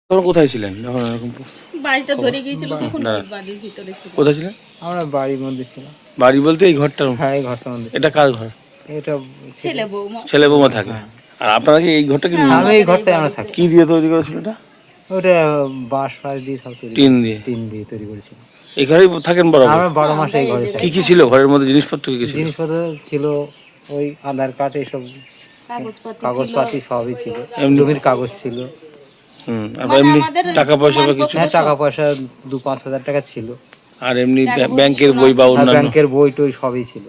তখন কোথায় ছিলেন যখন এরকম বাড়িটা ধরে গিয়েছিল তখন না। বাড়ির ভিতরে ছিল। কোথায় ছিলেন? আমরা বাড়ির মধ্যে ছিলাম। বাড়ি বলতে এই ঘরটার? হ্যাঁ, এই ঘরটার মধ্যে এটা ছিলাম। কার ঘর? এটা ছেলে বৌমা। ছেলে বৌমা থাকে। আর আপনারা কি এই ঘরটা কি হ্যাঁ, আমি এই আমাদের ঘরটায় আমরা বাড়িতে। থাকি। কি দিয়ে তৈরি করেছিল এটা? ওটা বাঁশ ফাঁস দিয়ে সব তৈরি টিন করেছি। দিয়ে? টিন দিয়ে তৈরি করেছিল। এই ঘরেই থাকেন বরাবর? আমরা 12 মাস এই ঘরে কি থাকি। কি ছিল ঘরের মধ্যে, জিনিসপত্র কি কি ছিল? জিনিসপত্র ছিল ওই আধার কার্ড, এসব কাগজপাতি সবই ছিল। এমনি- জমির কাগজ ছিল। আর মানে এমনি আমাদের টাকা পয়সা বা কিছু? হ্যাঁ, টাকা পয়সা 2-5 হাজার টাকা ছিল। আর এমনি ব্যাংক ব্যাংকের বই, বই বা আর অন্যান্য? ব্যাংকের বই টই সবই ছিল।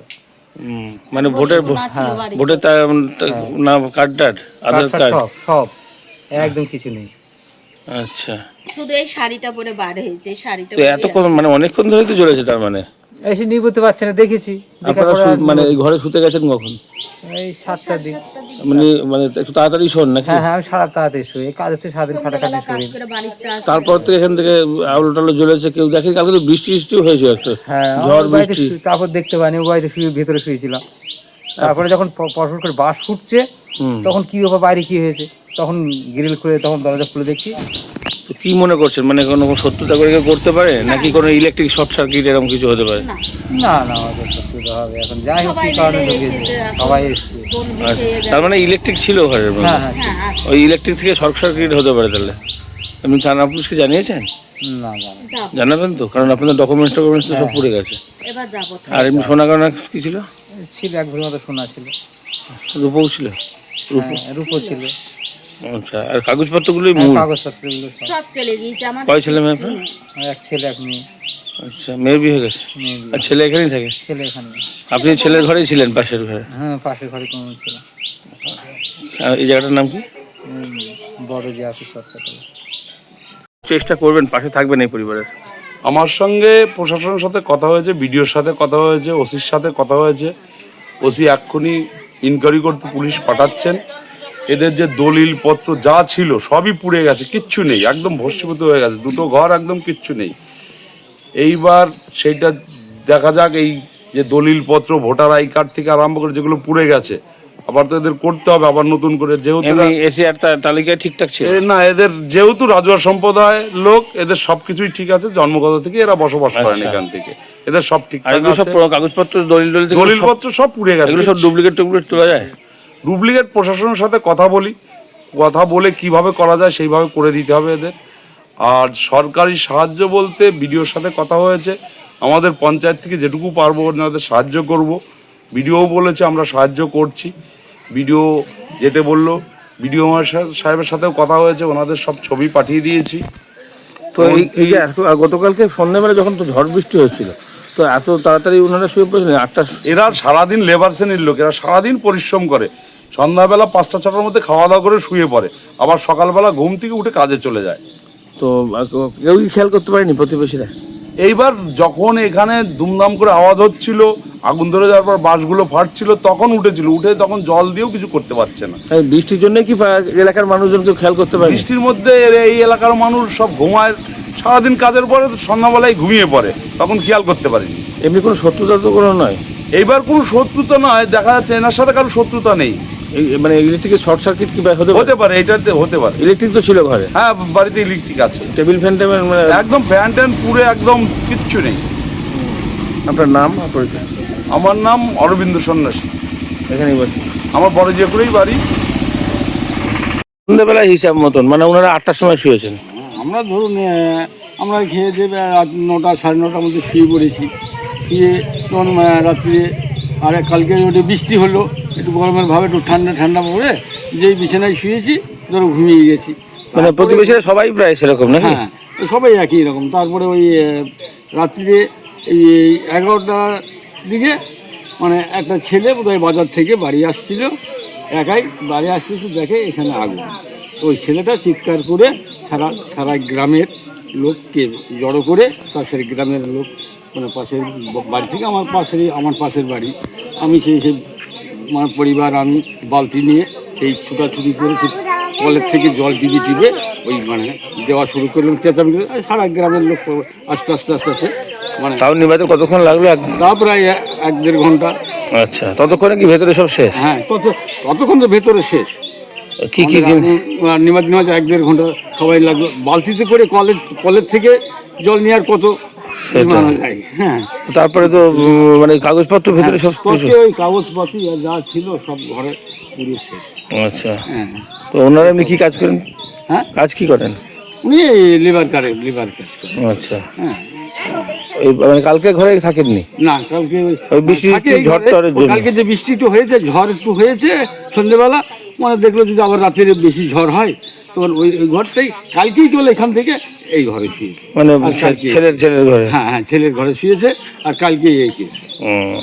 মানে ভোটের ছিল বাড়িতে। ভোটের না কার্ড টার্ড, আধার কার্ড কার্ড? সব সব একদম কিছু নেই। আচ্ছা। শুধু এই শাড়িটা পরে বার হয়েছে, এই শাড়িটা তো এতক্ষণ মানে অনেকক্ষণ ধরে তো জ্বলেছে তার মানে? এসে নিবতে পারছে না, দেখেছি। দেখার আপনারা পরে আর মানে এই ঘরে শুতে গেছেন কখন? এই 7টার দিক। মানে মানে একটু তাড়াতাড়ি শোন নাকি? হ্যাঁ, আমি সারা তাড়াতাড়ি শুই। কাজের থেকে সারাদিন খাটাখাটি কাজ করি। করে বাড়িতে আসে। তারপর থেকে এখান থেকে আলো টালো জ্বলেছে, কেউ দেখে? কালকে তো বৃষ্টি বৃষ্টিও হয়েছে একটা, হ্যাঁ, ঝড় আমার বাড়িতে বৃষ্টি। তারপর দেখতে পাইনি, ও বাড়িতে শুয়ে ভেতরে শুয়েছিলাম। তারপরে যখন পরপর করে বাস ফুটছে, তখন কি ব্যাপার, বাইরে কি হয়েছে, তখন গ্রিল খুলে তখন দরজা খুলে দেখছি। তো কি মনে করছেন, মানে কোনো শত্রুতা করে কেউ করতে পারে নাকি কোনো ইলেকট্রিক শর্ট সার্কিট এরকম কিছু হতে পারে? না, না না, আমাদের সত্যি তো হবে এখন, যাই হোক কি সবাই কারণে মিলে ঢুকেছে, এসেছে এখন। সবাই এসছে। কোন আচ্ছা, বিষয়ে তার মানে ইলেকট্রিক ছিল ঘরের মধ্যে? হ্যাঁ হ্যাঁ, হ্যাঁ, আছে। ওই ইলেকট্রিক থেকে শর্ট সার্কিট হতে পারে তাহলে? আপনি থানা পুলিশকে জানিয়েছেন? না জানো। যাবো। জানাবেন তো, কারণ আপনাদের ডকুমেন্টস তো সব পুড়ে গেছে। এবার যাবো। আর এমনি সোনা গয়না কি ছিল? ছিল এক ভরির মতো সোনা ছিল। রূপও ছিল? রূপো? হ্যাঁ, রূপো ছিল। আচ্ছা, আর কাগজপত্রগুলোই হ্যাঁ, মূল? কাগজপত্রগুলো সব। সব চলে গিয়েছে আমাদের। কয় ছেলে মেয়ে আপনার? আর এক ছেলে এক মেয়ে। আচ্ছা, মেয়ের বিয়ে হয়ে গেছে? মেয়ে আর ছেলে এখানেই থাকে? ছেলে এখানে। আপনি ছেলের ঘরেই ছিলেন, পাশের ঘরে? হ্যাঁ, পাশের ঘরে কোনো ছিল। আর এই জায়গাটার নাম কি? বড় যে আছে সরকার। চেষ্টা করবেন, পাশে থাকবেন এই পরিবারের। আমার সঙ্গে প্রশাসনের সাথে কথা হয়েছে, বিডিওর সাথে কথা হয়েছে, ওসির সাথে কথা হয়েছে। ওসি এক্ষুনি ইনকোয়ারি করতে পুলিশ পাঠাচ্ছেন। এদের যে দলিল পত্র যা ছিল সবই পুড়ে গেছে, কিচ্ছু নেই, একদম ভস্মীভূত হয়ে গেছে, দুটো ঘর একদম কিচ্ছু নেই। এইবার সেইটা দেখা যাক, এই যে দলিল পত্র, ভোটার আই কার্ড থেকে আরম্ভ করে যেগুলো পুড়ে গেছে, আবার তো এদের করতে হবে আবার নতুন করে, যেহেতু এমনি এশিয়ার তালিকায় ঠিকঠাক ছিল? না, এদের যেহেতু রাজুয়া সম্প্রদায় লোক, এদের সবকিছুই ঠিক আছে, জন্মগত থেকে এরা বসবাস করেন আচ্ছা। এখান থেকে, এদের সব আর ঠিকঠাক এগুলো সব আছে। কাগজপত্র, দলিল দলিলপত্র সব পুড়ে গেছে। এগুলো সব ডুপ্লিকেট তোলা যায়? ডুপ্লিকেট প্রশাসনের সাথে কথা বলি, কথা বলে কিভাবে করা যায় সেইভাবে করে দিতে হবে এদের। আর সরকারি সাহায্য বলতে বিডিওর সাথে কথা হয়েছে, আমাদের পঞ্চায়েত থেকে যেটুকু পারবো ওনাদের সাহায্য করব। বিডিও বলেছে আমরা সাহায্য করছি, বিডিও যেতে বললো। বিডিও সাহেবের সাথেও কথা হয়েছে, ওনাদের সব ছবি পাঠিয়ে দিয়েছি। তো এই যে গতকালকে সন্ধ্যাবেলা যখন তো ঝড় বৃষ্টি হচ্ছিল, তো এত তাড়াতাড়ি ওনারা শুয়ে পড়েছিলেন? 8টা? এরা সারাদিন লেবার শ্রেণীর লোক, এরা সারাদিন পরিশ্রম করে, সন্ধ্যাবেলা 5টা-6টার মধ্যে খাওয়া দাওয়া করে শুয়ে পড়ে, আবার সকালবেলা ঘুম থেকে উঠে কাজে চলে যায়। তো কেউই খেয়াল করতে পারেনি প্রতিবেশীরা? এইবার যখন এখানে দুমদাম করে আওয়াজ হচ্ছিল, আগুন ধরে যাওয়ার পর বাসগুলো ফাটছিল, তখন উঠেছিল, উঠে তখন জল দিয়েও কিছু করতে পারছে না। তাই বৃষ্টির জন্য কি এলাকার মানুষজন কেউ খেয়াল করতে পারে? বৃষ্টির মধ্যে এই এলাকার মানুষ সব ঘুমায়, সারাদিন কাজের পরে সন্ধ্যাবেলায় ঘুমিয়ে পড়ে, তখন খেয়াল করতে পারিনি। এমনি কোনো শত্রুতা তো কোনো নয়? এইবার কোনো শত্রুতা নয়, দেখা যাচ্ছে এনার সাথে কারো শত্রুতা নেই। এই মানে ইলেকট্রিকের শর্ট সার্কিট কি হতে পারে, এটাতে হতে পারে। ইলেকট্রিক তো ছিল ঘরে? হ্যাঁ, বাড়িতে ইলেকট্রিক আছে, টেবিল ফ্যান টেবিল মানে? একদম ফ্যান ট্যান পুরে একদম কিচ্ছু নেই। আপনার নাম আর পরিচয়? আমার নাম অরবিন্দ সন্ন্যাসী, এখানেই বসে? আমার বড় যে করেই বাড়ি। সন্ধ্যাবেলায় হিসাব মতন মানে ওনারা 8টার সময় শুয়েছেন? আমরা ধরুন আমরা খেয়ে দেবে রাত 9টা 9:30টার মধ্যে শুয়ে পড়েছি। শুয়ে তখন রাত্রে আর কালকে ওটা বৃষ্টি হলো, একটু গরমের ভাবে একটু ঠান্ডা ঠান্ডা পড়ে যেই বিছানায় শুয়েছি ধরো ঘুমিয়ে গেছি। মানে প্রতিবেশীরা সবাই প্রায় সেরকম নাকি? হ্যাঁ, সবাই একই রকম। তারপরে ওই রাত্রিরে এই 11টার দিকে মানে একটা ছেলে বোধহয় বাজার থেকে বাড়ি আসছিল, একাই বাড়ি আসতেছে, দেখে এখানে আগুন। তো ওই ছেলেটা চিৎকার করে সারা গ্রামের লোককে জড়ো করে, পাশের গ্রামের লোক মানে পাশের বাড়ি থেকে আমার পাশের বাড়ি, আমি সেই আমার পরিবার, আমি বালতি নিয়ে সেই ছুটাছুটি করে কলের থেকে জল টিপে ওই মানে দেওয়া শুরু করলাম, চেঁচামেচি সারা গ্রামের লোক আস্তে আস্তে মানে তাও নিবাতে কতক্ষণ লাগলো? তা প্রায় 1-1.5 ঘন্টা। আচ্ছা, ততক্ষণে কি ভেতরে সব শেষ? হ্যাঁ, ততক্ষণ তো ভেতরে শেষ। কি কি জিনিস? নিমাজ 1-1.5 ঘন্টা সবাই লাগলো, বালতিতে করে কলের থেকে জল নেওয়ার কত মানা যায়। হ্যাঁ, তারপরে তো মানে কাগজপত্র ভেতরে সব কিছু। ওই কাগজপাতি আর যা ছিল সব ঘরে পুড়িয়ে শেষ। আচ্ছা, হ্যাঁ তো ওনারা এমনি কি কাজ করেন? হ্যাঁ, কাজ কি করেন? উনি লিভার কাজ করেন। আচ্ছা, হ্যাঁ, ওই মানে কালকে ঘরে থাকেননি? না কালকে ওই বৃষ্টি থাকে এই ঝড় ঘরে। টরের জন্য? কালকে যে বৃষ্টি একটু হয়েছে, ঝড় একটু হয়েছে সন্ধ্যেবেলা, মানে দেখলো যদি আবার রাত্রে বেশি ঝড় হয় তখন ওই ঘরটাই কালকেই চলে এখান থেকে এই ঘরে শুয়েছে। মানে আর কালকে- ছেলের ঘরে? হ্যাঁ হ্যাঁ, ছেলের ঘরে শুয়েছে আর কালকে এই কেস। হুম।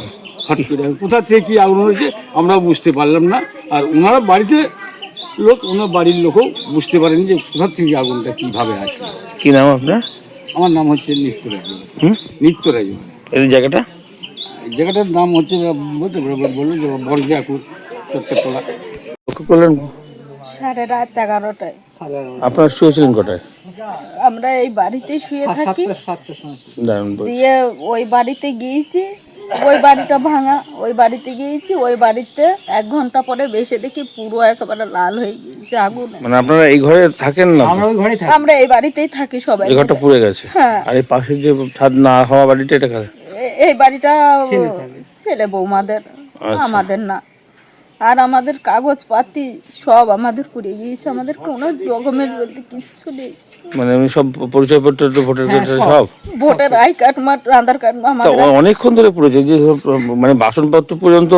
হট করে কোথা থেকে কি আগুন হয়েছে আমরাও বুঝতে পারলাম না, আর ওনারা বাড়িতে ওনার বাড়ির লোকও বুঝতে পারেনি যে কোথা থেকে আগুনটা কিভাবে আসলো। কি নাম আপনার? আমার নাম হচ্ছে নিত্য রায়। হুম? নিত্য রায়। এই জায়গাটা? জায়গাটার নাম হচ্ছে বলতে বললো যে বরজাকুর চট্টতলা। লক্ষ্য করলেন? 11:30 আপনারা শুয়েছিলেন কোথায়? আমরা এই বাড়িতে শুয়ে থাকি, দাঁড়ান বলছি। দিয়ে ওই বাড়িতে গিয়েছি, ওই বাড়িটা ভাঙা, ওই বাড়িতে গিয়েছি, ওই বাড়িতে 1 ঘন্টা পরে বেশি দেখি পুরো একেবারে লাল হয়ে গিয়েছে আগুনে। মানে আপনারা এই ঘরে থাকেন না? আমরা ওই ঘরে থাকি। আমরা এই বাড়িতেই থাকি সবাই। এই ঘরটা পুড়ে গেছে? হ্যাঁ। আর এই পাশের যে ছাদ না হওয়া বাড়িটা এটা কার? এই বাড়িটা ছেলে বৌমাদের, আচ্ছা। আমাদের না। আর আমাদের কাগজপাতি সব আমাদের পুড়ে গিয়েছে, আমাদের কোনো ডকুমেন্ট বলতে কিছু নেই। মানে এমনি সব পরিচয়পত্র ভোটার কার্ড সব? ভোটার আধার কার্ড তা আমাদের। অনেকক্ষণ ধরে পুড়েছে, যে সব মানে বাসনপত্র পর্যন্ত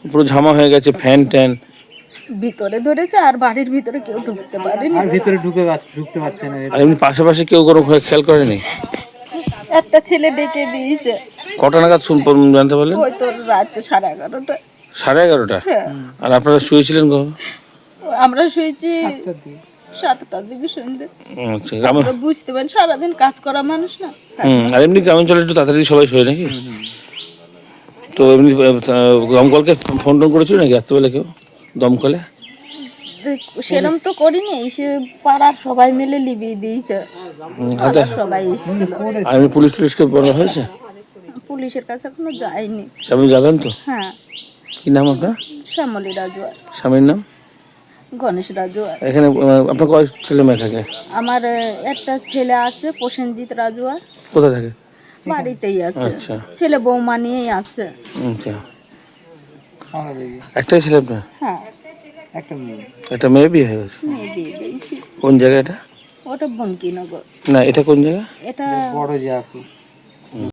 পুরো ঝামা হয়ে গেছে, ফ্যান ট্যান ভিতরে ধরেছে, আর বাড়ির ভিতরে কেউ ঢুকতে পারেনি। আর ভিতরে ঢুকতে পারছে না। আর এমনি পাশাপাশি কেউ কোনো খেয়াল করেনি? একটা ছেলে ডেকে দিয়েছে, কটা নাগাদ জানতে পারলেন? ওই তো রাত 11:30। 11:30? হ্যাঁ, আর আপনারা শুয়েছিলেন কখন? আমরা শুয়েছি 7টার দিকে সন্ধ্যে। আচ্ছা, গ্রামে। আমরা বুঝতে পারি সারাদিন কাজ করা মানুষ না। আর এমনি গ্রামাঞ্চলে একটু তাড়াতাড়ি সবাই শোয় নাকি? তো এমনি দমকলকে ফোন টোন করেছিল নাকি রাত্রেবেলা কেউ? দমকলে সেরম তো করিনি, সে পাড়ার সবাই মিলে লিবিয়ে দিয়েছে, হাতে? পাড়ার সবাই এসেছিল। আর এমনি পুলিশ টুলিশকে বলা হয়েছে? পুলিশের কাছে এখনো যায়নি। আপনি যাবেন তো? হ্যাঁ, কি নাম আপনার? শ্যামলী রাজুয়া, স্বামীর নাম? গণেশ রাজুয়া। এখানে আপনার কয় ছেলে মেয়ে থাকে? আমার একটা ছেলে আছে প্রসেনজিৎ রাজুয়া, কোথায় থাকে? বাড়িতেই আছে। আচ্ছা। ছেলে বৌমা নিয়েই আছে। আচ্ছা, একটাই ছেলে আপনার? হ্যাঁ, একটা মেয়ে। একটা মেয়ে বিয়ে হয়ে গেছে? মেয়ে বিয়ে দিয়েছি। কোন জায়গা এটা? ওটা বঙ্কিনগর। না, এটা কোন জায়গা? এটা বড় জাফি।